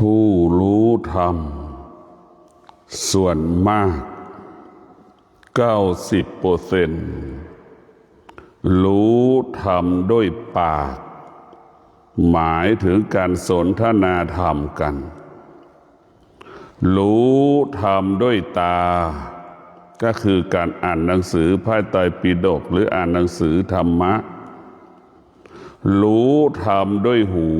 ผู้รู้ธรรมส่วนมาก 90% รู้ธรรมด้วยปากหมายถึงการสนทนาธรรมกันรู้ธรรมด้วยตาก็คือการอ่านหนังสือพระไตรปิฎกหรืออ่านหนังสือธรรมะรู้ธรรมด้วยหู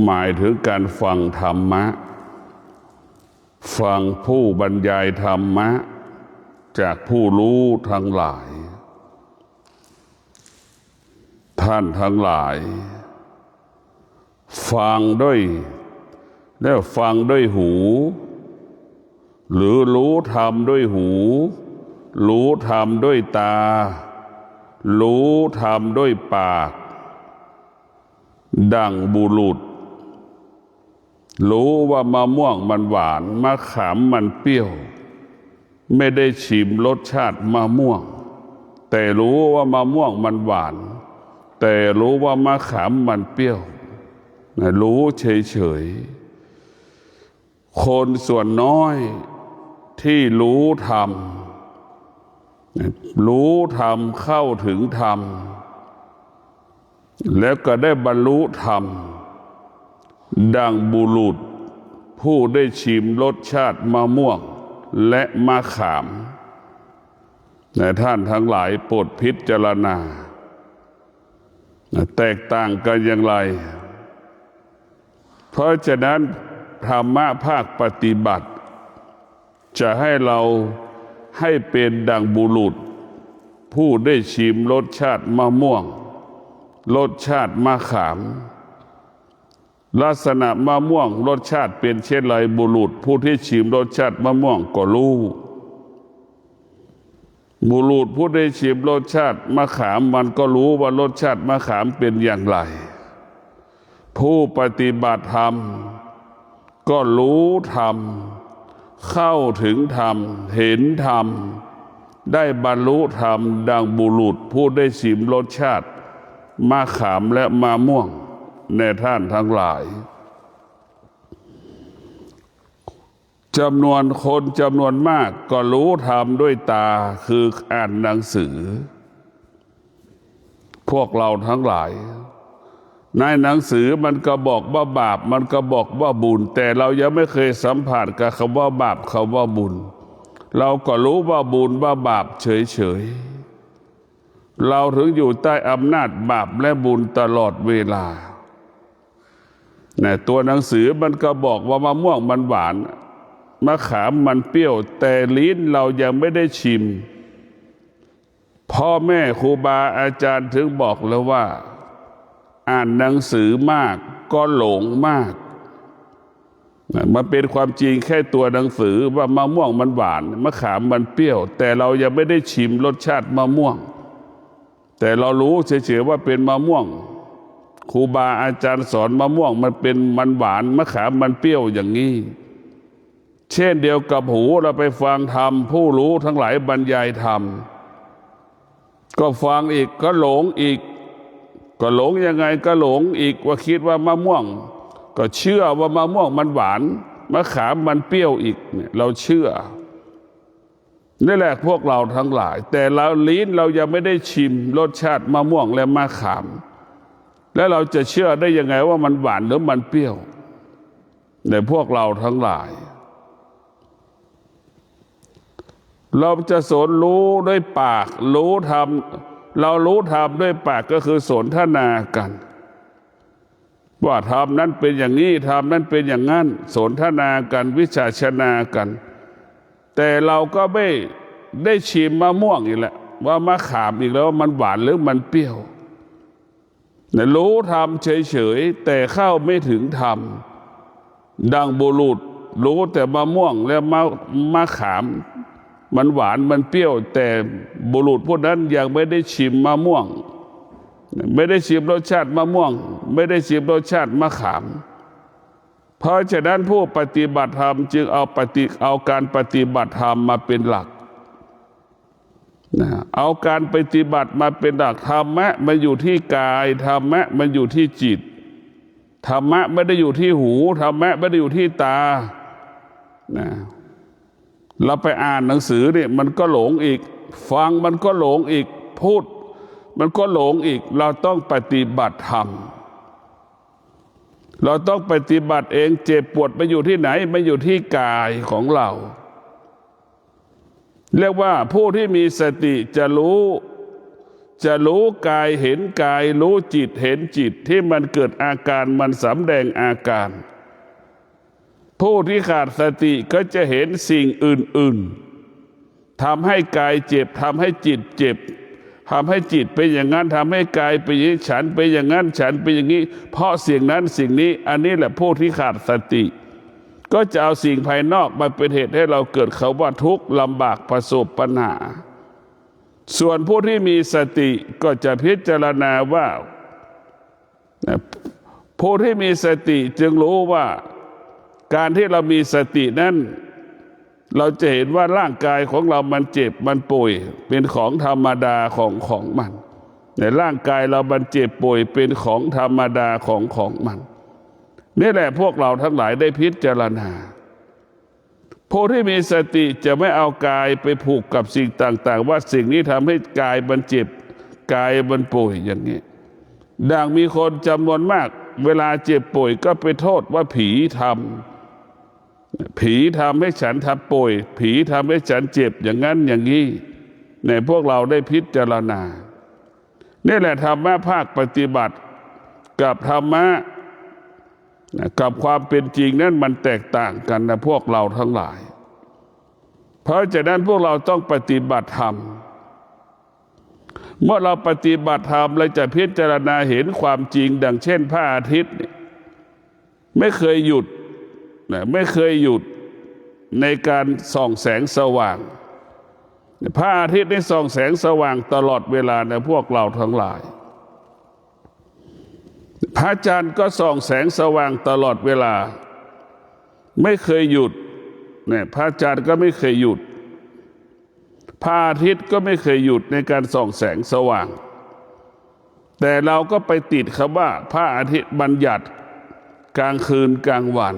หมายถึงการฟังธรรมะฟังผู้บรรยายธรรมะจากผู้รู้ทั้งหลายท่านทั้งหลายฟังด้วยแล้วฟังด้วยหูหรือรู้ธรรมด้วยหูรู้ธรรมด้วยตารู้ธรรมด้วยปากดังบุรุษรู้ว่ามะม่วงมันหวานมะขามมันเปรี้ยวไม่ได้ชิมรสชาติมะม่วงแต่รู้ว่ามะม่วงมันหวานแต่รู้ว่ามะขามมันเปรี้ยวรู้เฉยๆคนส่วนน้อยที่รู้ธรรมรู้ธรรมเข้าถึงธรรมแล้วก็ได้บรรลุธรรมดังบุรุษผู้ได้ชิมรสชาติมะม่วงและมะขามแต่ท่านทั้งหลายโปรดพิจารณาแตกต่างกันอย่างไรเพราะฉะนั้นธรรมะภาคปฏิบัติจะให้เราให้เป็นดังบุรุษผู้ได้ชิมรสชาติมะม่วงรสชาติมะขามลักษณะมะม่วงรสชาติเป็นเช่นไรบุรุษผู้ที่ชิมรสชาติมะม่วงก็รู้บุรุษผู้ได้ชิมรสชาติมะขามมันก็รู้ว่ารสชาติมะขามเป็นอย่างไรผู้ปฏิบัติธรรมก็รู้ธรรมเข้าถึงธรรมเห็นธรรมได้บรรลุธรรมดังบุรุษผู้ได้ชิมรสชาติมะขามและมะม่วงในท่านทั้งหลายจำนวนคนจำนวนมากก็รู้ธรรมด้วยตาคืออ่านหนังสือพวกเราทั้งหลายในหนังสือมันก็บอกว่าบาปมันก็บอกว่าบุญแต่เรายังไม่เคยสัมผัสกับคำว่าบาปคำว่าบุญเราก็รู้ว่าบุญว่าบาปเฉยๆเราถึงอยู่ใต้อำนาจบาปและบุญตลอดเวลาตัวหนังสือมันก็บอกว่ามะม่วงมันหวานมะขามมันเปรี้ยวแต่ลิ้นเรายังไม่ได้ชิมพ่อแม่ครูบาอาจารย์ถึงบอกแล้วว่าอ่านหนังสือมากก็หลงมากมันเป็นความจริงแค่ตัวหนังสือว่ามะม่วงมันหวานมะขามมันเปรี้ยวแต่เรายังไม่ได้ชิมรสชาติมะม่วงแต่เรารู้เฉยๆว่าเป็นมะม่วงครูบาอาจารย์สอนมะม่วงมันเป็นมันหวานมะขามมันเปรี้ยวอย่างนี้เช่นเดียวกับหูเราไปฟังธรรมผู้รู้ทั้งหลายบรรยายธรรมก็ฟังอีกก็หลงอีกก็หลงยังไงก็หลงอีกว่าคิดว่ามะม่วงก็เชื่อว่ามะม่วงมันหวานมะขามมันเปรี้ยวอีกเนี่ยเราเชื่อนี่แหละพวกเราทั้งหลายแต่เราลิ้นเรายังไม่ได้ชิมรสชาติมะม่วงและมะขามแล้วเราจะเชื่อได้ยังไงว่ามันหวานหรือมันเปรี้ยวในพวกเราทั้งหลายเราจะสนรู้ด้วยปากรู้ธรรมเรารู้ธรรมด้วยปากก็คือสนทนากันว่าธรรมนั้นเป็นอย่างนี้ธรรมนั้นเป็นอย่างนั้นสนทนากันวิชาชนากันแต่เราก็ไม่ได้ชิมมะม่วงอีกแล้วว่ามะขามอีกแล้วว่ามันหวานหรือมันเปรี้ยวรู้ธรรมเฉยๆแต่เข้าไม่ถึงธรรมดังบุรุษรู้แต่มะม่วงและมะขามมันหวานมันเปรี้ยวแต่บุรุษผู้นั้นยังไม่ได้ชิมมะม่วงไม่ได้ชิมรสชาติมะม่วงไม่ได้ชิมรสชาติมะขามเพราะฉะนั้นผู้ปฏิบัติธรรมจึงเอาการปฏิบัติธรรมมาเป็นหลักเอาการปฏิบัติมาเป็นหลักธรรมะมันอยู่ที่กายธรรมะมันอยู่ที่จิต ธรรมะไม่ได้อยู่ที่หูธรรมะไม่ได้อยู่ที่ตานะเราไปอ่านหนังสือเนี่ยมันก็หลงอีกฟังมันก็หลงอีกพูดมันก็หลงอีกเราต้องปฏิบัติธรรมเราต้องปฏิบัติเองเจ็บปวดไปอยู่ที่ไหนไม่อยู่ที่กายของเราเรียกว่าผู้ที่มีสติจะรู้กายเห็นกายรู้จิตเห็นจิตที่มันเกิดอาการมันสำแดงอาการผู้ที่ขาดสติก็จะเห็นสิ่งอื่นๆทำให้กายเจ็บทำให้จิตเจ็บทำให้จิตเป็นอย่างนั้นทำให้กายเป็นอย่างนี้ฉันเป็นอย่างนั้นฉันเป็นอย่างนี้เพราะสิ่งนั้นสิ่งนี้อันนี้แหละผู้ที่ขาดสติก็จะเอาสิ่งภายนอกมาเป็นเหตุให้เราเกิดคำว่าทุกข์ลำบากประสบปัญหาส่วนผู้ที่มีสติก็จะพิจารณาว่าผู้ที่มีสติจึงรู้ว่าการที่เรามีสตินั้นเราจะเห็นว่าร่างกายของเรามันเจ็บมันป่วยเป็นของธรรมดาของมันในร่างกายเรามันเจ็บป่วยเป็นของธรรมดาของมันนี่แหละพวกเราทั้งหลายได้พิจารณาผู้ที่มีสติจะไม่เอากายไปผูกกับสิ่งต่างๆว่าสิ่งนี้ทำให้กายมันเจ็บกายมันป่วยอย่างนี้ดังมีคนจำนวนมากเวลาเจ็บป่วยก็ไปโทษว่าผีทำให้ฉันทำป่วยผีทำให้ฉันเจ็บอย่างนั้นอย่างนี้ในพวกเราได้พิจารณานี่แหละธรรมะภาคปฏิบัติกับธรรมะกับความเป็นจริงนั้นมันแตกต่างกันนะพวกเราทั้งหลายเพราะฉะนั้นพวกเราต้องปฏิบัติธรรมเมื่อเราปฏิบัติธรรมเราจะพิจารณาเห็นความจริงดังเช่นพระอาทิตย์ไม่เคยหยุดในการส่องแสงสว่างพระอาทิตย์ได้ส่องแสงสว่างตลอดเวลานะพวกเราทั้งหลายพระจันทร์ก็ส่องแสงสว่างตลอดเวลาไม่เคยหยุดเนี่ยพระจันทร์ก็ไม่เคยหยุดพระอาทิตย์ก็ไม่เคยหยุดในการส่องแสงสว่างแต่เราก็ไปติดคำว่าพระอาทิตย์บัญญัติกลางคืนกลางวัน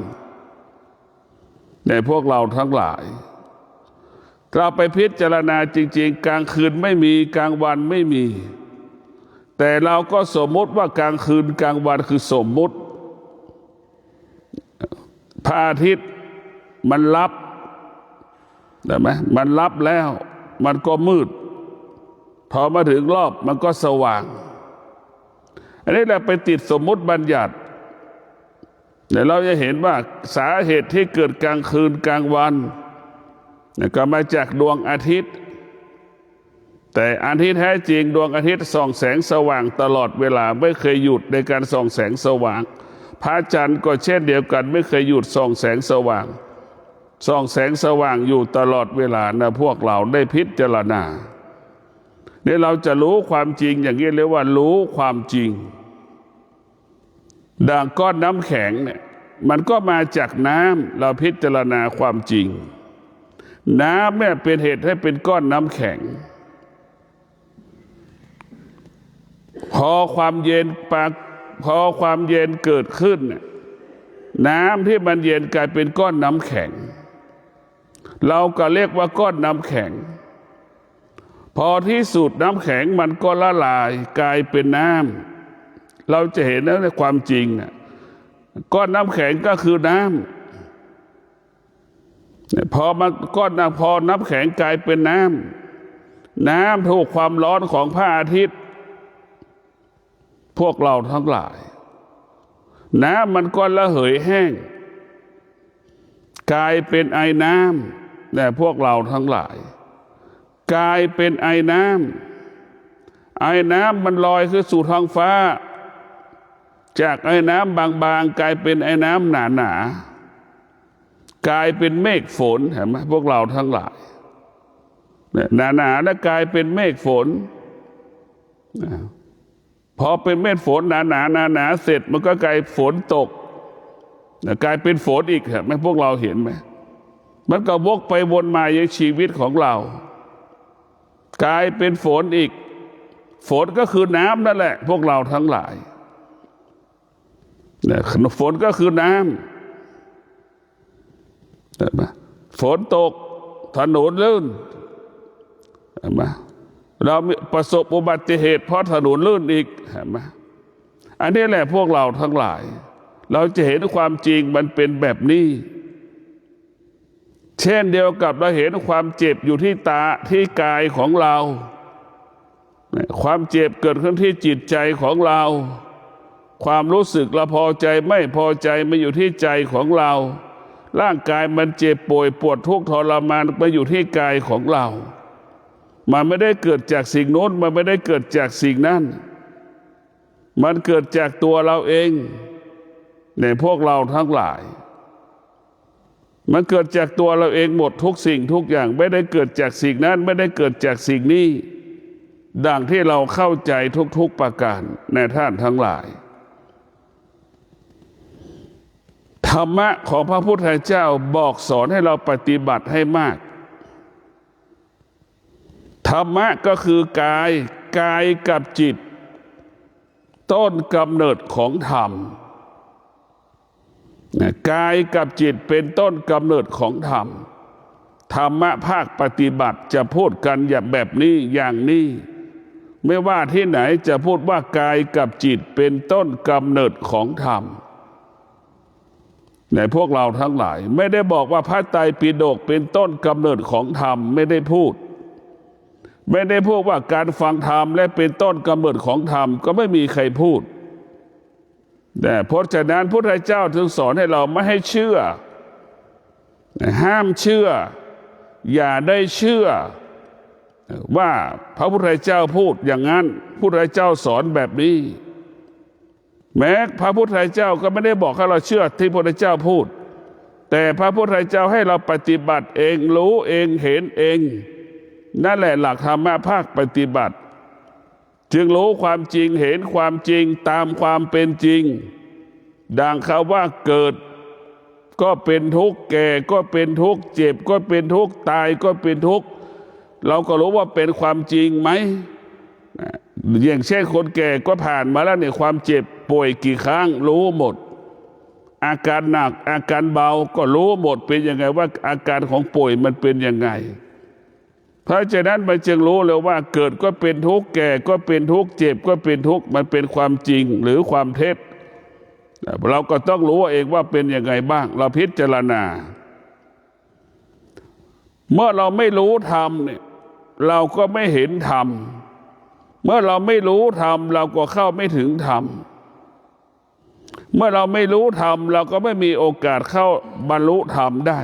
ในพวกเราทั้งหลายเราไปพิจารณาจริงๆกลางคืนไม่มีกลางวันไม่มีแต่เราก็สมมติว่ากลางคืนกลางวันคือสมมุติพระอาทิตย์มันรับได้ไหมมันรับแล้วมันก็มืดพอมาถึงรอบมันก็สว่างอันนี้แหละไปติดสมมุติบัญญัติเดี๋ยวเราจะเห็นว่าสาเหตุที่เกิดกลางคืนกลางวันก็มาจากดวงอาทิตย์แต่อันที่แท้จริงดวงอาทิตย์ส่องแสงสว่างตลอดเวลาไม่เคยหยุดในการส่องแสงสว่างพระจันทร์ก็เช่นเดียวกันไม่เคยหยุดส่องแสงสว่างส่องแสงสว่างอยู่ตลอดเวลานะพวกเราได้พิจารณาเนี่ยเราจะรู้ความจริงอย่างนี้เรียกว่ารู้ความจริงดังก้อนน้ำแข็งเนี่ยมันก็มาจากน้ำเราพิจารณาความจริงน้ำเนี่ยเป็นเหตุให้เป็นก้อนน้ำแข็งพอความเย็นเกิดขึ้นน้ำที่มันเย็นกลายเป็นก้อนน้ำแข็งเราก็เรียกว่าก้อนน้ำแข็งพอที่สุดน้ำแข็งมันก็ละลายกลายเป็นน้ำเราจะเห็นแล้วในความจริงน่ะก้อนน้ำแข็งก็คือน้ำพอน้ำแข็งกลายเป็นน้ำถูกความร้อนของพระอาทิตย์พวกเราทั้งหลายน้ำมันก็ระเหยแห้งกลายเป็นไอน้ำแต่พวกเราทั้งหลายกลายเป็นไอน้ำมันลอยขึ้นสู่ท้องฟ้าจากไอน้ำบางๆกลายเป็นไอน้ำหนาๆกลายเป็นเมฆฝนเห็นไหมพวกเราทั้งหลายหนาๆแล้วกลายเป็นเมฆฝนพอเป็นเม็ดฝนหนาเสร็จมันก็กลายฝนตกกลายเป็นฝนอีกเห็นไหมพวกเราเห็นไหมมันก็วกไปวนมาในชีวิตของเรากลายเป็นฝนอีกฝนก็คือน้ำนั่นแหละพวกเราทั้งหลาย เนี่ยฝนก็คือน้ำเห็นไหมฝนตกถนนลื่นเห็นไหมเราประสบอุบัติเหตุเพราะถนนลื่นอีกเห็นไหมอันนี้แหละพวกเราทั้งหลายเราจะเห็นความจริงมันเป็นแบบนี้เช่นเดียวกับเราเห็นความเจ็บอยู่ที่ตาที่กายของเราความเจ็บเกิดขึ้นที่จิตใจของเราความรู้สึกเราพอใจไม่พอใจมาอยู่ที่ใจของเราร่างกายมันเจ็บป่วยปวดทุกข์ทรมานมาอยู่ที่กายของเรามันไม่ได้เกิดจากสิ่งโน้นมันไม่ได้เกิดจากสิ่งนั้นมันเกิดจากตัวเราเองในพวกเราทั้งหลายมันเกิดจากตัวเราเองหมดทุกสิ่งทุกอย่างไม่ได้เกิดจากสิ่งนั้นไม่ได้เกิดจากสิ่งนี้ดังที่เราเข้าใจทุกๆประการในท่านทั้งหลายธรรมะของพระพุทธเจ้าบอกสอนให้เราปฏิบัติให้มากธรรมะก็คือกายกับจิตต้นกำเนิดของธรรมกายกับจิตเป็นต้นกำเนิดของธรรมธรรมะภาคปฏิบัติจะพูดกันอย่างแบบนี้อย่างนี้ไม่ว่าที่ไหนจะพูดว่ากายกับจิตเป็นต้นกำเนิดของธรรมในพวกเราทั้งหลายไม่ได้บอกว่าพระไตรปิฎกเป็นต้นกำเนิดของธรรมไม่ได้พูดว่าการฟังธรรมและเป็นต้นกำเนิดของธรรมก็ไม่มีใครพูดแต่เพราะฉะนั้นพระพุทธเจ้าจึงสอนให้เราไม่ให้เชื่อห้ามเชื่ออย่าได้เชื่อว่าพระพุทธเจ้าพูดอย่างนั้นพระพุทธเจ้าสอนแบบนี้แม้พระพุทธเจ้าก็ไม่ได้บอกให้เราเชื่อที่พระพุทธเจ้าพูดแต่พระพุทธเจ้าให้เราปฏิบัติเองรู้เองเห็นเองนั่นแหละหลักธรรมะภาคปฏิบัติจึงรู้ความจริงเห็นความจริงตามความเป็นจริงดังคำว่าเกิดก็เป็นทุกข์แก่ก็เป็นทุกข์เจ็บก็เป็นทุกข์ตายก็เป็นทุกข์เราก็รู้ว่าเป็นความจริงไหมอย่างเช่นคนแก่ก็ผ่านมาแล้วเนี่ยความเจ็บป่วยกี่ครั้งรู้หมดอาการหนักอาการเบาก็รู้หมดเป็นยังไงว่าอาการของป่วยมันเป็นยังไงเพราะฉะนั้นมันจึงรู้เลยว่าเกิดก็เป็นทุกข์แก่ก็เป็นทุกข์เจ็บก็เป็นทุกข์มันเป็นความจริงหรือความเท็จเราก็ต้องรู้เองว่าเป็นยังไงบ้างเราพิจารณาเมื่อเราไม่รู้ธรรมเนี่ยเราก็ไม่เห็นธรรมเมื่อเราไม่รู้ธรรมเราก็เข้าไม่ถึงธรรมเมื่อเราไม่รู้ธรรมเราก็ไม่มีโอกาสเข้าบรรลุธรรมได้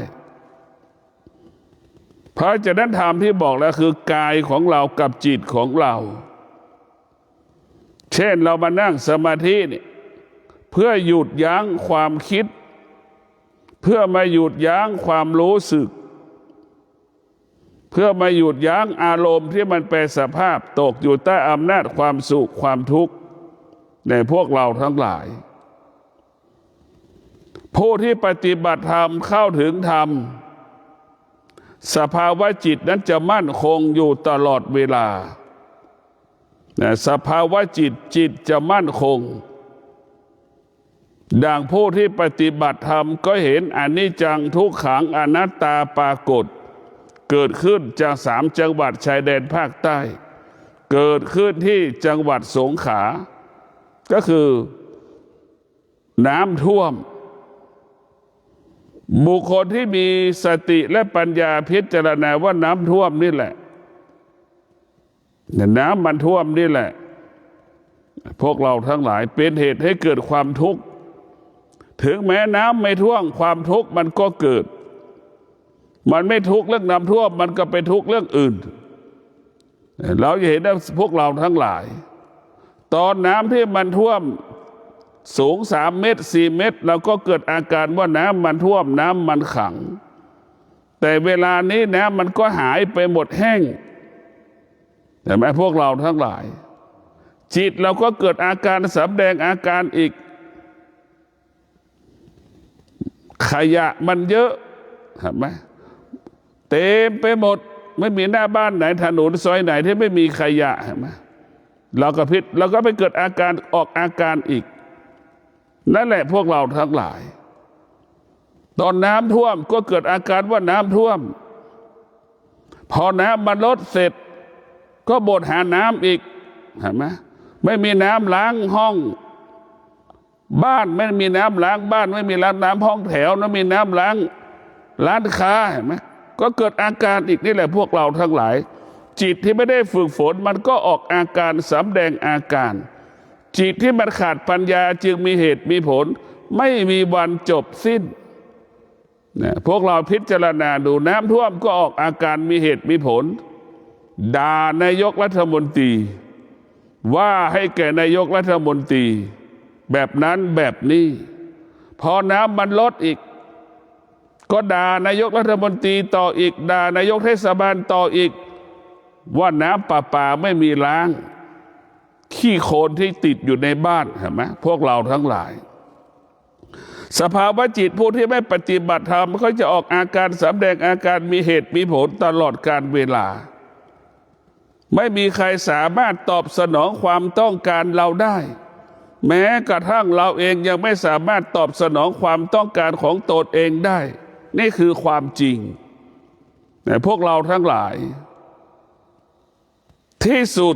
เพราะฉะนั้นธรรมที่บอกแล้วคือกายของเรากับจิตของเราเช่นเรามานั่งสมาธิเนี่ยเพื่อหยุดยั้งความคิดเพื่อมาหยุดยั้งความรู้สึกเพื่อมาหยุดยั้งอารมณ์ที่มันแปรสภาพตกอยู่ใต้อำนาจความสุขความทุกข์ในพวกเราทั้งหลายผู้ที่ปฏิบัติธรรมเข้าถึงธรรมสภาวะจิตนั้นจะมั่นคงอยู่ตลอดเวลาสภาวะจิตจะมั่นคงดังผู้ที่ปฏิบัติธรรมก็เห็นอนิจจังทุกขังอนัตตาปรากฏเกิดขึ้นจาก3 จังหวัดชายแดนภาคใต้เกิดขึ้นที่จังหวัดสงขลาก็คือน้ำท่วมบุคคลที่มีสติและปัญญาพิจารณาว่าน้ำท่วมนี่แหละน้ำมันท่วมนี่แหละพวกเราทั้งหลายเป็นเหตุให้เกิดความทุกข์ถึงแม้น้ำไม่ท่วมความทุกข์มันก็เกิดมันไม่ทุกข์เรื่องน้ำท่วมมันก็ไปทุกข์เรื่องอื่นเราจะเห็นได้พวกเราทั้งหลายตอนน้ำที่มันท่วมสูง3 เมตร 4 เมตรเราก็เกิดอาการว่าน้ำมันท่วมน้ำมันขังแต่เวลานี้น้ำมันก็หายไปหมดแห้งเห็นไหมพวกเราทั้งหลายจิตเราก็เกิดอาการสำแดงอาการอีกขยะมันเยอะเห็นไหมเต็มไปหมดไม่มีหน้าบ้านไหนถนนซอยไหนที่ไม่มีขยะเห็นไหมเราก็ไปเกิดอาการออกอาการอีก นั่นแหละพวกเราทั้งหลายตอนน้ำท่วมก็เกิดอาการว่าน้ำท่วมพอน้ำมันลดเสร็จก็บ่นหาน้ำอีกเห็นไหมไม่มีน้ำล้างห้องบ้านไม่มีน้ำล้างบ้านไม่มีล้างน้ำห้องแถวไม่มีน้ำล้างร้านค้าเห็นไหมก็เกิดอาการอีกนี่แหละพวกเราทั้งหลายจิตที่ไม่ได้ฝึกฝนมันก็ออกอาการสำแดงอาการจิตที่มันขาดปัญญาจึงมีเหตุมีผลไม่มีวันจบสิ้นเนี่ยพวกเราพิจารณาดูน้ำท่วมก็ออกอาการมีเหตุมีผลด่านายกรัฐมนตรีว่าให้แก่นายกรัฐมนตรีแบบนั้นแบบนี้พอน้ำมันลดอีกก็ด่านายกรัฐมนตรีต่ออีกด่านายกเทศบาลต่ออีกว่าน้ำประปาไม่มีล้างขี้โคลนที่ติดอยู่ในบ้านเห็นไหมพวกเราทั้งหลายสภาวะจิตผู้ที่ไม่ปฏิบัติธรรมเขาจะออกอาการสำแดงอาการมีเหตุมีผลตลอดกาลเวลาไม่มีใครสามารถตอบสนองความต้องการเราได้แม้กระทั่งเราเองยังไม่สามารถตอบสนองความต้องการของตนเองได้นี่คือความจริงแต่พวกเราทั้งหลายที่สุด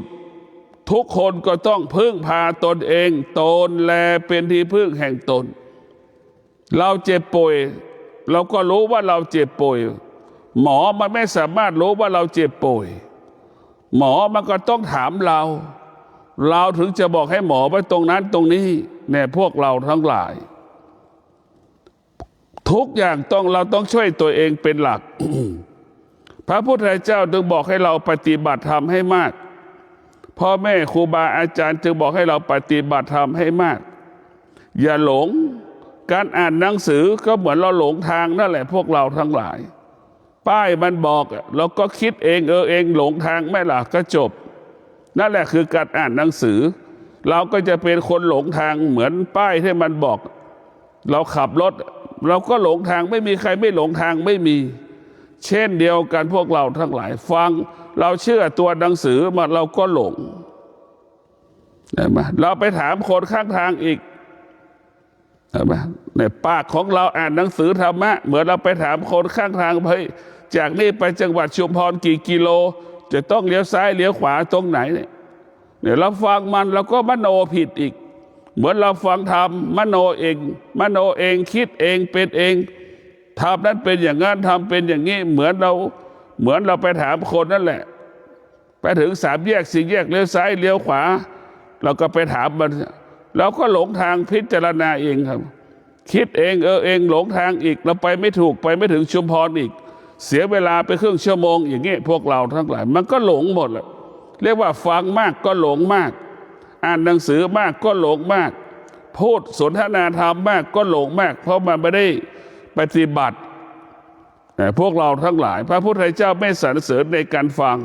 ทุกคนก็ต้องพึ่งพาตนเองตนแลเป็นที่พึ่งแห่งตนเราเจ็บป่วยเราก็รู้ว่าเราเจ็บป่วยหมอมันไม่สามารถรู้ว่าเราเจ็บป่วยหมอมันก็ต้องถามเราถึงจะบอกให้หมอไปตรงนั้นตรงนี้เนี่ยพวกเราทั้งหลายทุกอย่างเราต้องช่วยตัวเองเป็นหลัก พระพุทธเจ้าจึงบอกให้เราปฏิบัติธรรมให้มากพ่อแม่ครูบาอาจารย์จึงบอกให้เราปฏิบัติธรรมให้มากอย่าหลงการอ่านหนังสือก็เหมือนเราหลงทางนั่นแหละพวกเราทั้งหลายป้ายมันบอกเราก็คิดเองเองหลงทางไม่ล่ะก็จบนั่นแหละคือการอ่านหนังสือเราก็จะเป็นคนหลงทางเหมือนป้ายที่มันบอกเราขับรถเราก็หลงทางไม่มีใครไม่หลงทางไม่มีเช่นเดียวกันพวกเราทั้งหลายฟังเราเชื่อตัวหนังสือมาเราก็หลงเห็นไหมเราไปถามคนข้างทางอีกเห็นไหมในปากของเราอ่านหนังสือธรรมะเหมือนเราไปถามคนข้างทางเฮ้ยจากนี้ไปจังหวัดชุมพรกี่กิโลจะต้องเลี้ยวซ้ายเลี้ยวขวาตรงไหนเนี่ยเราฟังมันเราก็มโนผิดอีกเหมือนเราฟังธรรมมโนเองคิดเองเป็นเองทำนั้นเป็นอย่างนั้นทำเป็นอย่างนี้เหมือนเราไปถามคนนั่นแหละไปถึง3 แยก 4 แยกเลี้ยวซ้ายเลี้ยวขวาเราก็ไปถามมันเราก็หลงทางพิจารณาเองครับคิดเองเองหลงทางอีกเราไปไม่ถูกไปไม่ถึงชุมพรอีกเสียเวลาไปครึ่งชั่วโมงอย่างนี้พวกเราทั้งหลายมันก็หลงหมดแหละเรียกว่าฟังมากก็หลงมากอ่านหนังสือมากก็หลงมากพูดสนทนาธรรมมากก็หลงมากเพราะมันไม่ได้ปฏิบัติแต่พวกเราทั้งหลายพระพุทธเจ้าไม่สรรเสริญในการฟัง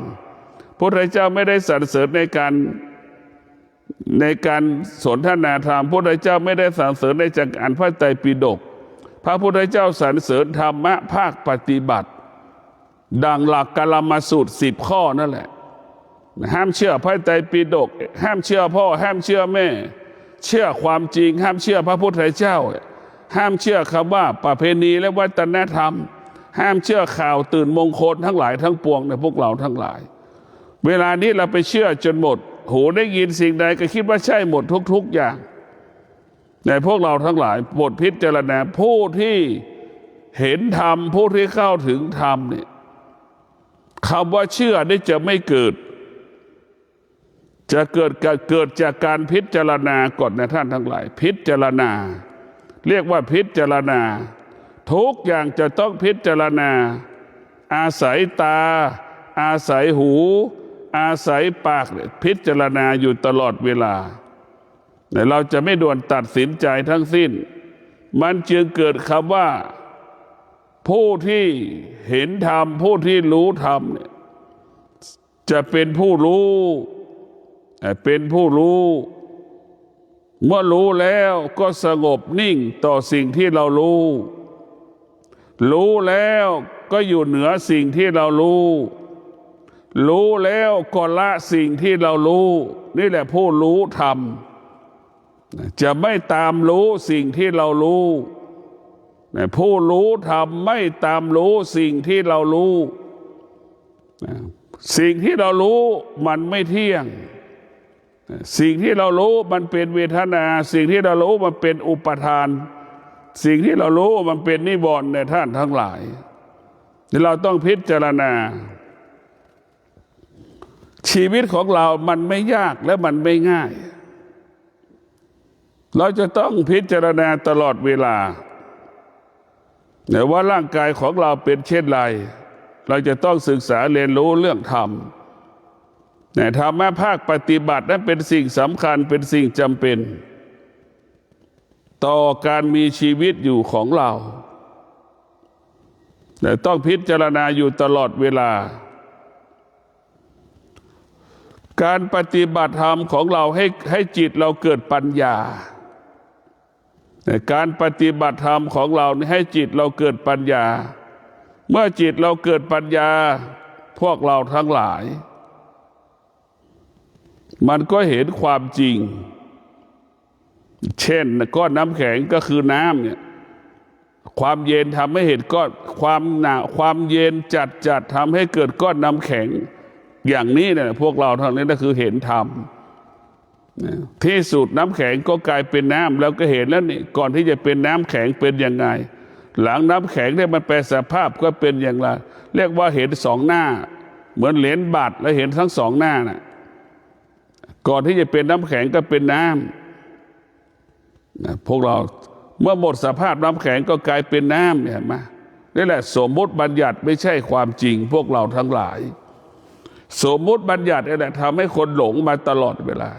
พระพุทธเจ้าไม่ได้สรรเสริญในการสนทนาธรรมพระพุทธเจ้าไม่ได้สรรเสริญในจากอ่านพระไตรปิฎกพระพุทธเจ้าสรรเสริญธรรมะภาคปฏิบัติดังหลักกลมสูตร10 ข้อนั่นแหละห้ามเชื่อพระไตรปิฎกห้ามเชื่อพ่อห้ามเชื่อแม่เชื่อความจริงห้ามเชื่อพระพุทธเจ้าห้ามเชื่อคำว่าประเพณีและวัฒนธรรมห้ามเชื่อข่าวตื่นมงคลทั้งหลายทั้งปวงในพวกเราทั้งหลายเวลานี้เราไปเชื่อจนหมดหูได้ยินสิ่งใดก็คิดว่าใช่หมดทุกอย่างในพวกเราทั้งหลายบทพิจารณาผู้ที่เห็นธรรมผู้ที่เข้าถึงธรรมเนี่ยคำว่าเชื่อได้จะไม่เกิดจะเกิดจากการพิจารณาก่อนนะท่านทั้งหลายพิจารณาเรียกว่าพิจารณาทุกอย่างจะต้องพิจารณาอาศัยตาอาศัยหูอาศัยปากพิจารณาอยู่ตลอดเวลาแต่เราจะไม่ด่วนตัดสินใจทั้งสิ้นมันจึงเกิดคำว่าผู้ที่เห็นธรรมผู้ที่รู้ธรรมเนี่ยจะเป็นผู้รู้เมื่อรู้แล้วก็สงบนิ่งต่อสิ่งที่เรารู้แล้วก็อยู่เหนือสิ่งที่เรารู้แล้วก็ละสิ่งที่เรารู้นี่แหละผู้รู้ธรรม จะไม่ตามรู้สิ่งที่เรารู้ผู้รู้ทำไม่ตามรู้สิ่งที่เรารู้สิ่งที่เรารู้มันไม่เที่ยงสิ่งที่เรารู้มันเป็นเวทนาสิ่งที่เรารู้มันเป็นอุปทานสิ่งที่เรารู้มันเป็นนิวรณ์ในท่านทั้งหลายเราต้องพิจารณาชีวิตของเรามันไม่ยากและมันไม่ง่ายเราจะต้องพิจารณาตลอดเวลาว่าร่างกายของเราเป็นเช่นไรเราจะต้องศึกษาเรียนรู้เรื่องธรรมธรรมะภาคปฏิบัตินั้นเป็นสิ่งสำคัญเป็นสิ่งจำเป็นต่อการมีชีวิตอยู่ของเราแต่ต้องพิจารณาอยู่ตลอดเวลาการปฏิบัติธรรมของเราให้จิตเราเกิดปัญญาการปฏิบัติธรรมของเราให้จิตเราเกิดปัญญาเมื่อจิตเราเกิดปัญญาพวกเราทั้งหลายมันก็เห็นความจริงเช่นก้อนน้ำแข็งก็คือน้ำเนี่ยความเย็นทำให้เห็นก้อนความเย็นจัดทำให้เกิดก้อนน้ำแข็งอย่างนี้เนี่ยพวกเราทั้งนี้ก็คือเห็นธรรมที่สุดน้ำแข็งก็กลายเป็นน้ำแล้วก็เห็นแล้วนี่ก่อนที่จะเป็นน้ำแข็งเป็นยังไงหลังน้ำแข็งเนี่ยมันแปลสภาพก็เป็นอย่างไรเรียกว่าเห็นสองหน้าเหมือนเหรียญบาทแล้วเห็นทั้งสองหน้าน่ะก่อนที่จะเป็นน้ำแข็งก็เป็นน้ำพวกเราเมื่อหมดสภาพน้ำแข็งก็กลายเป็นน้ำเห็นไหมนี่แหละสมมุติบัญญัติไม่ใช่ความจริงพวกเราทั้งหลายสมมุติบัญญัตินี่แหละทำให้คนหลงมาตลอดเวลา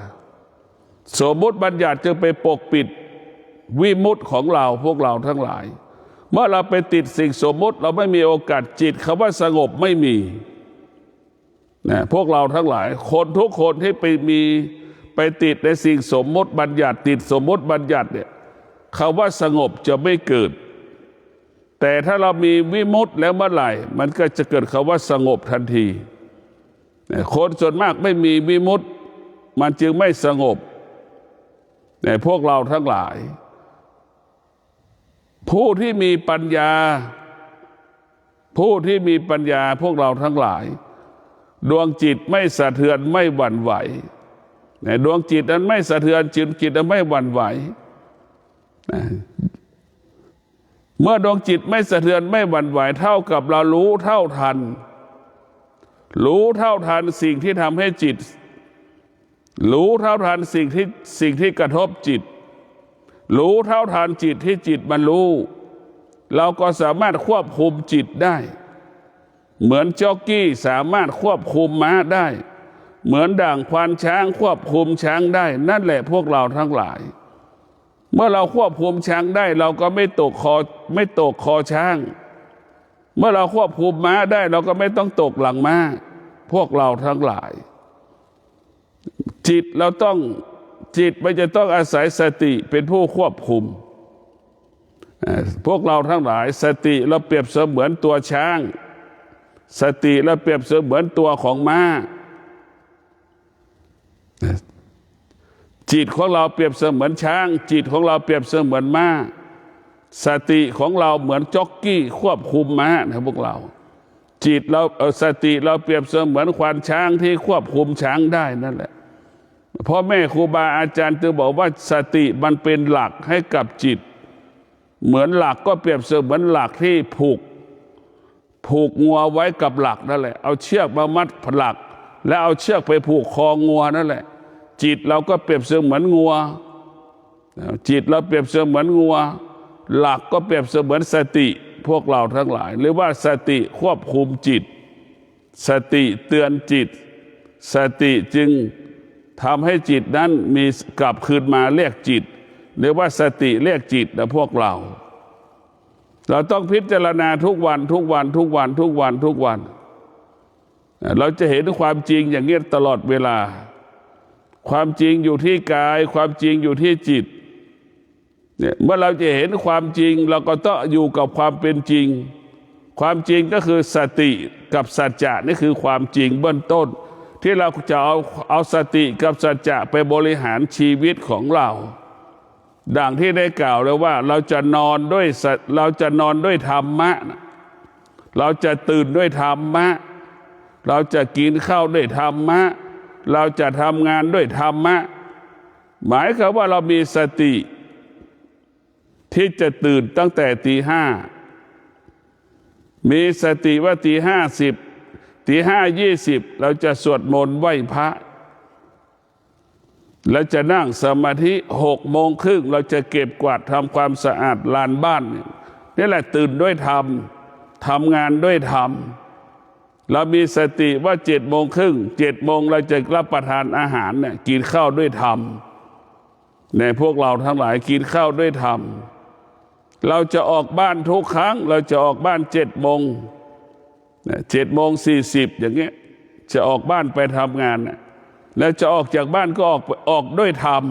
สมมุติบัญญัติจึงไปปกปิดวิมุตติของเราพวกเราทั้งหลายเมื่อเราไปติดสิ่งสมมุติเราไม่มีโอกาสจิตคำว่าสงบไม่มีพวกเราทั้งหลายคนทุกคนที่ไปติดในสิ่งสมมุติบัญญัติติดสมมุติบัญญัติเนี่ยคำว่าสงบจะไม่เกิดแต่ถ้าเรามีวิมุตติแล้วเมื่อไหร่มันก็จะเกิดคำว่าสงบทันทีคนส่วนมากไม่มีวิมุตติมันจึงไม่สงบแต่พวกเราทั้งหลายผู้ที่มีปัญญาพวกเราทั้งหลายดวงจิตไม่สะเทือนไม่หวั่นไหวดวงจิตนั้นไม่สะเทือนจิตนั้นไม่หวั่นไหวเมื่อดวงจิตไม่สะเทือนไม่หวั่นไหวเท่ากับเรารู้เท่าทันสิ่งที่ทำให้จิตรู้เท่าทันสิ่งที่กระทบจิตรู้เท่าทันจิตที่จิตมันรู้เราก็สามารถควบคุมจิตได้เหมือนจ็อกกี้สามารถควบคุมม้าได้เหมือนด่างควานช้างควบคุมช้างได้นั่นแหละพวกเราทั้งหลายเมื่อเราควบคุมช้างได้เราก็ไม่ตกคอช้างเมื่อเราควบคุมม้าได้เราก็ไม่ต้องตกหลังม้าพวกเราทั้งหลายจิตมันจะต้องอาศัยสติเป็นผู้ควบคุมพวกเราทั้งหลายสติเราเปรียบเสมือนตัวช้างสติเราเปรียบเสมือนตัวของม้าจิตของเราเปรียบเสมือนช้างจิตของเราเปรียบเสมือนม้าสติของเราเหมือนจ็อกกี้ควบคุมม้านะพวกเราจิตเราสติเราเปรียบเสมือนควานช้างที่ควบคุมช้างได้นั่นแหละพ่อแม่ครูบาอาจารย์จึงบอกว่าสติมันเป็นหลักให้กับจิตเหมือนหลักก็เปรียบเสมือนหลักที่ผูกงัวไว้กับหลักนั่นแหละเอาเชือกมามัดหลักแล้วเอาเชือกไปผูกคองัวนั่นแหละจิตเราก็เปรียบเสมือนงัวจิตเราเปรียบเสมือนงัวหลักก็เปรียบเสมือนสติพวกเราทั้งหลายหรือว่าสติควบคุมจิตสติเตือนจิตสติจึงทำให้จิตนั้นมีกลับคืนมาเรียกจิตหรือว่าสติเรียกจิตนะพวกเราต้องพิจารณาทุกวันเราจะเห็นความจริงอย่างนี้ตลอดเวลาความจริงอยู่ที่กายความจริงอยู่ที่จิตเนี่ยเมื่อเราจะเห็นความจริงเราก็ต้องอยู่กับความเป็นจริงความจริงก็คือสติกับสัจจะนี่คือความจริงเบื้องต้นที่เราจะเอาสติกับสัจจะไปบริหารชีวิตของเรา ดังที่ได้กล่าวแล้วว่าเราจะนอนด้วยธรรมะเราจะตื่นด้วยธรรมะเราจะกินข้าวด้วยธรรมะเราจะทำงานด้วยธรรมะหมายความว่าเรามีสติที่จะตื่นตั้งแต่ตี 5มีสติว่าตี 5:10 ตี 5:20เราจะสวดมนต์ไหว้พระแล้วจะนั่งสมาธิ6:30เราจะเก็บกวาดทำความสะอาดลานบ้านนี่แหละตื่นด้วยธรรมทำงานด้วยธรรมเรามีสติว่า7:30 7:00เราจะรับประทานอาหารเนี่ยกินข้าวด้วยธรรมในพวกเราทั้งหลายกินข้าวด้วยธรรมเราจะออกบ้านทุกครั้งเราจะออกบ้าน7:00 7:40อย่างเงี้ยจะออกบ้านไปทำงานแล้วจะออกจากบ้านก็ออกด้วยธรรม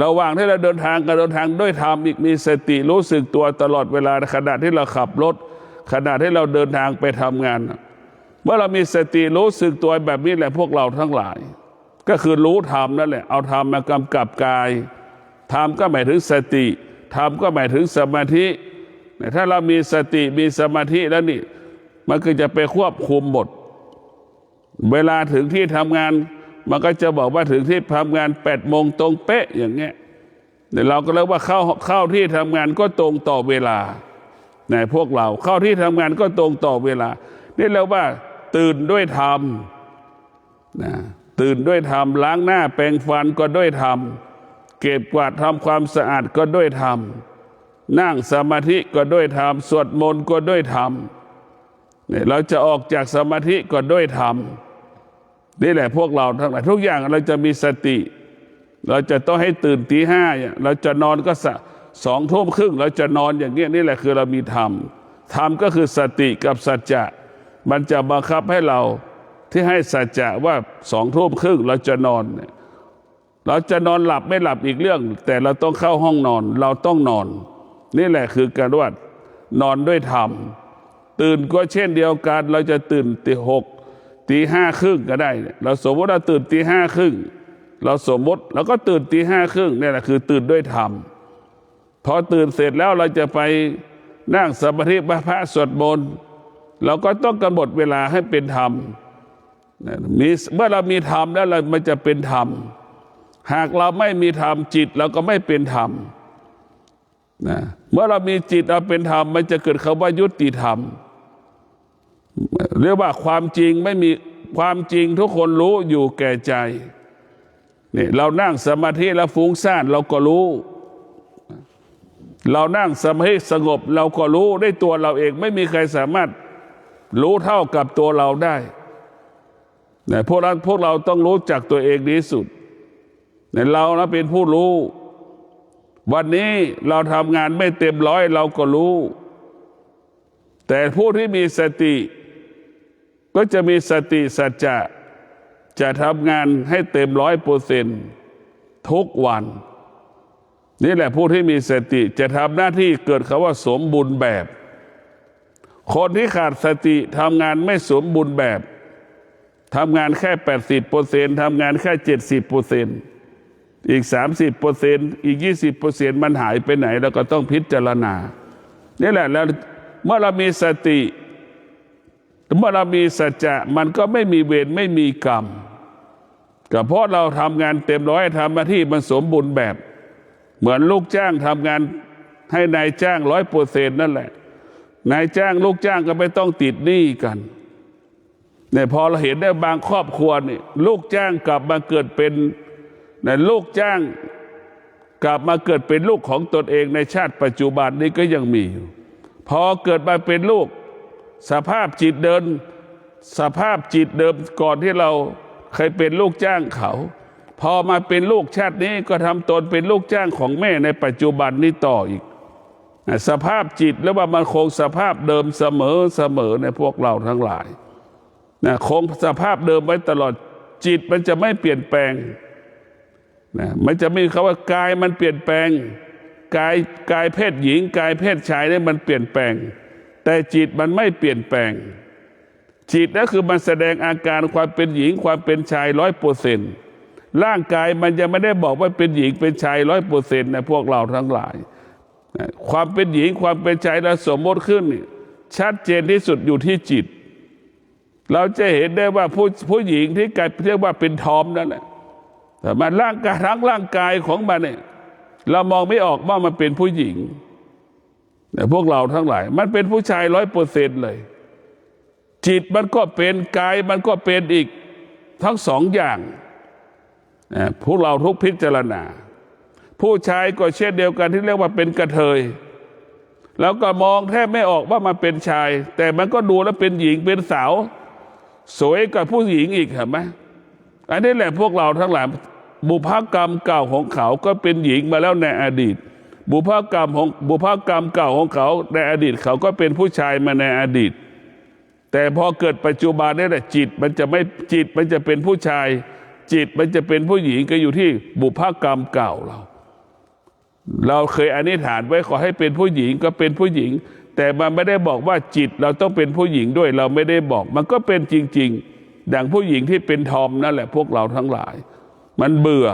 ระหว่างที่เราเดินทางก็เดินทางด้วยธรรมอีกมีสติรู้สึกตัวตลอดเวลาขณะที่เราขับรถขณะที่เราเดินทางไปทำงานเมื่อเรามีสติรู้สึกตัวแบบนี้แหละพวกเราทั้งหลายก็คือรู้ธรรมนั่นแหละเอาธรรมมากำกับกายธรรมก็หมายถึงสติธรรมก็หมายถึงสมาธิถ้าเรามีสติมีสมาธิแล้วนี่มันก็จะไปควบคุมหมดเวลาถึงที่ทำงานมันก็จะบอกว่าถึงที่ทำงาน8:00ตรงเป๊ะอย่างเงี้ยเราก็เรียกว่าเข้าที่ทำงานก็ตรงต่อเวลาในพวกเราเข้าที่ทำงานก็ตรงต่อเวลานี่เรียกว่าตื่นด้วยธรรมตื่นด้วยธรรมล้างหน้าแปรงฟันก็ด้วยธรรมเก็บกวาดทำความสะอาดก็ด้วยธรรมนั่งสมาธิก็ด้วยธรรมสวดมนต์ก็ด้วยธรรมเราจะออกจากสมาธิก็ด้วยธรรมนี่แหละพวกเราทั้งหลายทุกอย่างเราจะมีสติเราจะต้องให้ตื่นตี 5เราจะนอนก็20:30เราจะนอนอย่างเงี้ยนี่แหละคือเรามีธรรมธรรมก็คือสติกับสัจจะมันจะบังคับให้เราที่ให้สัจจะว่า20:30เราจะนอนเราจะนอนหลับไม่หลับอีกเรื่องแต่เราต้องเข้าห้องนอนเราต้องนอนนี่แหละคือการว่านอนด้วยธรรมตื่นก็เช่นเดียวกันเราจะตื่นตี 6 ตี 5:30ก็ได้เราสมมติเราตื่นตี 5:30เราสมมติเราก็ตื่นตี 5:30นี่แหละคือตื่นด้วยธรรมพอตื่นเสร็จแล้วเราจะไปนั่งสมาธิพระสวดมนต์เราก็ต้องกำหนดเวลาให้เป็นธรรมเมื่อเรามีธรรมแล้วมันจะเป็นธรรมหากเราไม่มีธรรมจิตเราก็ไม่เป็นธรรมเมื่อเรามีจิตเราเป็นธรรมมันจะเกิดคำว่ายุติธรรมเรียกว่าความจริงไม่มีความจริงทุกคนรู้อยู่แก่ใจนี่เรานั่งสมาธิแล้วฟุ้งซ่านเราก็รู้เรานั่งสมาธิสงบเราก็รู้ได้ตัวเราเองไม่มีใครสามารถรู้เท่ากับตัวเราได้พวกเราต้องรู้จักตัวเองดีสุดเรานะเป็นผู้รู้วันนี้เราทำงานไม่เต็มร้อยเราก็รู้แต่ผู้ที่มีสติก็จะมีสติสัจจะทำงานให้เต็ม100%ทุกวันนี่แหละผู้ที่มีสติจะทำหน้าที่เกิดคำว่าสมบูรณ์แบบคนที่ขาดสติทำงานไม่สมบูรณ์แบบทำงานแค่ 80% ทำงานแค่ 70%อีก 30% อีก 20% มันหายไปไหนเราก็ต้องพิจารณานี่แหละแล้วเมื่อเรามีสติเมื่อเรามีสัจจะมันก็ไม่มีเวรไม่มีกรรมก็เพราะเราทำงานเต็มร้อยทำหน้าที่มันสมบูรณ์แบบเหมือนลูกจ้างทำงานให้นายจ้าง 100% นั่นแหละนายจ้างลูกจ้างก็ไม่ต้องติดหนี้กันเนี่ยพอเราเห็นได้บางครอบครัวนี่ลูกจ้างกลับมาเกิดเป็นลูกจ้างกลับมาเกิดเป็นลูกของตนเองในชาติปัจจุบันนี้ก็ยังมีอยู่พอเกิดมาเป็นลูกสภาพจิตเดิมก่อนที่เราเคยเป็นลูกจ้างเขาพอมาเป็นลูกชาตินี้ก็ทำตนเป็นลูกจ้างของแม่ในปัจจุบันนี้ต่ออีกสภาพจิตแล้วว่ามันคงสภาพเดิมเสมอในพวกเราทั้งหลายคงสภาพเดิมไว้ตลอดจิตมันจะไม่เปลี่ยนแปลงมันจะมีคำว่ากายมันเปลี่ยนแปลงกายเพศหญิงกายเพศชายนี่มันเปลี่ยนแปลงแต่จิตมันไม่เปลี่ยนแปลงจิตนั่นคือมันแสดงอาการความเป็นหญิงความเป็นชาย 100% ร่างกายมันจะไม่ได้บอกว่าเป็นหญิงเป็นชาย100%นะพวกเราทั้งหลายความเป็นหญิงความเป็นชายเราสมมติขึ้นชัดเจนที่สุดอยู่ที่จิตเราจะเห็นได้ว่าผู้หญิงที่เรียกว่าเป็นทอมนั่นแหละแต่มันร่างกายทั้งร่างกายของมันเนี่ยเรามองไม่ออกว่ามันเป็นผู้หญิงแต่พวกเราทั้งหลายมันเป็นผู้ชาย100%เลยจิตมันก็เป็นกายมันก็เป็นอีกทั้งสองอย่างพวกเราทุกพิจารณาผู้ชายก็เช่นเดียวกันที่เรียกว่าเป็นกระเทยแล้วก็มองแทบไม่ออกว่ามันเป็นชายแต่มันก็ดูแล้วเป็นหญิงเป็นสาวสวยกว่าผู้หญิงอีกเห็นไหมอันนี้แหละพวกเราทั้งหลายบุพกรรมเก่าของเขาก็เป็นหญิงมาแล้วในอดีตบุพกรรมเก่าของเขาในอดีตเขาก็เป็นผู้ชายมาในอดีตแต่พอเกิดปัจจุบันนี่แหละจิตมันจะเป็นผู้ชายจิตมันจะเป็นผู้หญิงก็อยู่ที่บุพกรรมเก่าเราเคยอธิษฐานไว้ขอให้เป็นผู้หญิงก็เป็นผู้หญิงแต่มันไม่ได้บอกว่าจิตเราต้องเป็นผู้หญิงด้วยเราไม่ได้บอกมันก็เป็นจริงๆดังผู้หญิงที่เป็นทอมนั่นแหละพวกเราทั้งหลายมันเบื่อ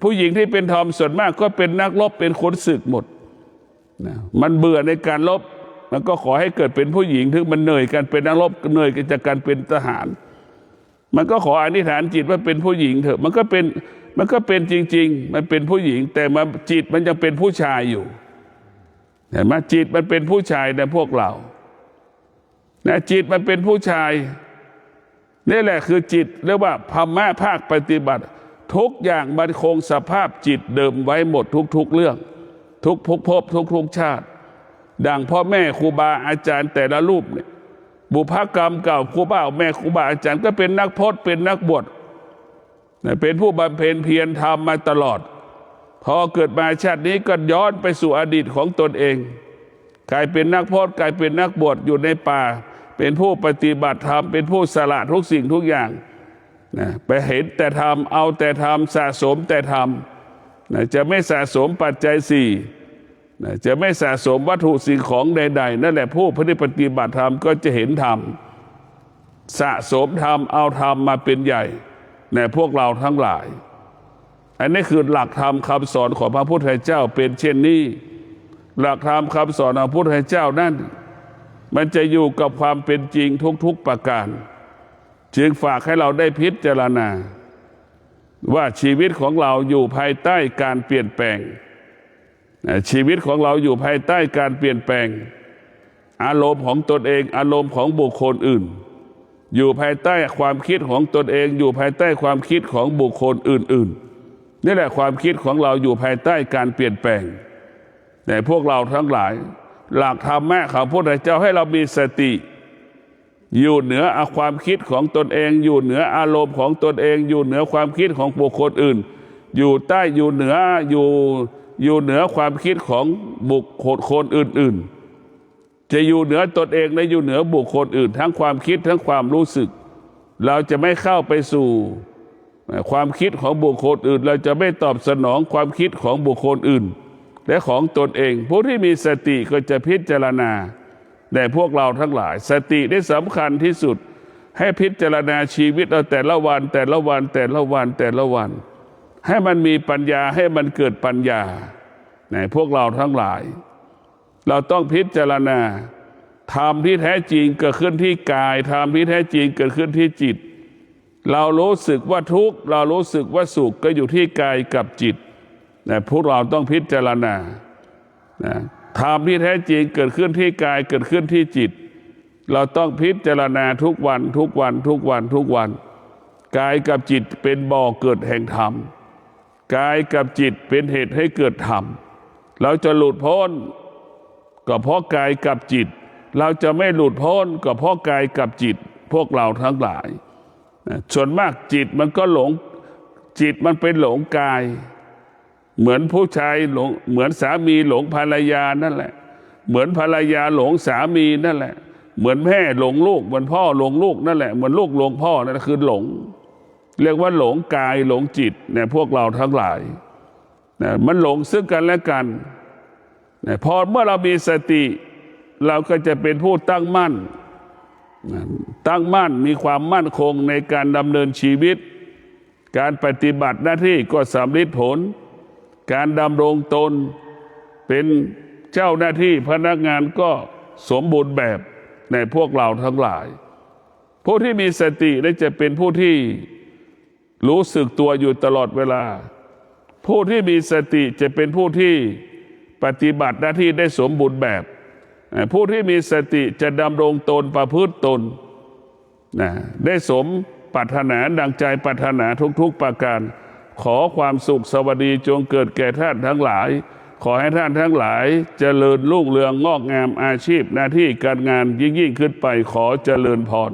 ผู้หญิงที่เป็นทอมส่วนมากก็เป็นนักรบเป็นขุนศึกหมดมันเบื่อในการรบมันก็ขอให้เกิดเป็นผู้หญิงถึงมันเหนื่อยกันเป็นนักรบเหนื่อยจากการเป็นทหารมันก็ขออธิษฐานจิตว่าเป็นผู้หญิงเถอะมันก็เป็นจริงๆมันเป็นผู้หญิงแต่มันจิตมันยังเป็นผู้ชายอยู่เห็นไหมจิตมันเป็นผู้ชายในพวกเราจิตมันเป็นผู้ชายนี่แหละคือจิตเรียกว่าธรรมะภาคปฏิบัติทุกอย่างมันคงสภาพจิตเดิมไว้หมดทุกเรื่องทุกภพทุกชาติดังพ่อแม่ครูบาอาจารย์แต่ละรูปเนี่ยบุพกรรมเก่าครูบาแม่ครูบาอาจารย์ก็เป็นนักพจน์เป็นนักบวชเป็นผู้บำเพ็ญเพียรทำมาตลอดพอเกิดมาชาตินี้ก็ย้อนไปสู่อดีตของตนเองกลายเป็นนักพจน์กลายเป็นนักบวชอยู่ในป่าเป็นผู้ปฏิบัติธรรมเป็นผู้สละทุกสิ่งทุกอย่างไปเห็นแต่ธรรมเอาแต่ธรรมสะสมแต่ธรรมจะไม่สะสมปัจจัยสี่จะไม่สะสมวัตถุสิ่งของใดๆนั่นแหละผู้ปฏิบัติธรรมก็จะเห็นธรรมสะสมธรรมเอาธรรมมาเป็นใหญ่ในพวกเราทั้งหลายอันนี้คือหลักธรรมคำสอนของพระพุทธเจ้าเป็นเช่นนี้หลักธรรมคำสอนของพระพุทธเจ้านั่นมันจะอยู่กับความเป็นจริงทุกประการจึงฝากให้เราได้พิจารณาว่าชีวิตของเราอยู่ภายใต้การเปลี่ยนแปลงชีวิตของเราอยู่ภายใต้การเปลี่ยนแปลงอารมณ์ของตนเองอารมณ์ของบุคคลอื่นอยู่ภายใต้ความคิดของตนเองอยู่ภายใต้ความคิดของบุคคลอื่นๆนี่แหละความคิดของเราอยู่ภายใต้การเปลี่ยนแปลงแต่พวกเราทั้งหลายหลักธรรมะของพระพุทธเจ้าให้เรามีสติอยู่เหนือความคิดของตนเองอยู่เหนืออารมณ์ของตนเองอยู่เหนือความคิดของบุคคลอื่นอยู่ใต้อยู่เหนือความคิดของบุคคลอื่นๆจะอยู่เหนือตนเองและอยู่เหนือบุคคลอื่นทั้งความคิดทั้งความรู้สึกเราจะไม่เข้าไปสู่ความคิดของบุคคลอื่นเราจะไม่ตอบสนองความคิดของบุคคลอื่นและของตนเองผู้ที่มีสติก็จะพิจารณาแต่พวกเราทั้งหลายสติได้สำคัญที่สุดให้พิจารณาชีวิตเราแต่ละวันให้มันมีปัญญาให้มันเกิดปัญญาในพวกเราทั้งหลายเราต้องพิจารณาธรรมที่แท้จริงเกิดขึ้นที่กายธรรมที่แท้จริงเกิดขึ้นที่จิตเรารู้สึกว่าทุกข์เรารู้สึกว่าสุขก็อยู่ที่กายกับจิตนะพวกเราต้องพิจารณาธรรมที่แท้จริงเกิดขึ้นที่กายเกิดขึ้นที่จิตเราต้องพิจารณาทุกวันกายกับจิตเป็นบ่อเกิดแห่งธรรมกายกับจิตเป็นเหตุให้เกิดธรรมเราจะหลุดพ้นก็เพราะกายกับจิตเราจะไม่หลุดพ้นก็เพราะกายกับจิตพวกเราทั้งหลายส่วนมากจิตมันก็หลงจิตมันเป็นหลงกายเหมือนผู้ชายหลงเหมือนสามีหลงภรรยานั่นแหละเหมือนภรรยาหลงสามีนั่นแหละเหมือนแม่หลงลูกเหมือนพ่อหลงลูกนั่นแหละเหมือนลูกหลงพ่อนั่นคือหลงเรียกว่าหลงกายหลงจิตเนี่ยพวกเราทั้งหลายมันหลงซึ่งกันและกันพอเมื่อเรามีสติเราก็จะเป็นผู้ตั้งมั่นมีความมั่นคงในการดำเนินชีวิต การปฏิบัติหน้าที่ก็สำลิดผลการดำรงตนเป็นเจ้าหน้าที่พนักงานก็สมบูรณ์แบบในพวกเราทั้งหลายผู้ที่มีสติได้จะเป็นผู้ที่รู้สึกตัวอยู่ตลอดเวลาผู้ที่มีสติจะเป็นผู้ที่ปฏิบัติหน้าที่ได้สมบูรณ์แบบผู้ที่มีสติจะดำรงตนประพฤติตนได้สมปรารถนาดังใจปรารถนาทุกๆประการขอความสุขสวัสดีจงเกิดแก่ท่านทั้งหลายขอให้ท่านทั้งหลายเจริญรุ่งเรืองงอกงามอาชีพหน้าที่การงานยิ่งขึ้นไปขอเจริญพร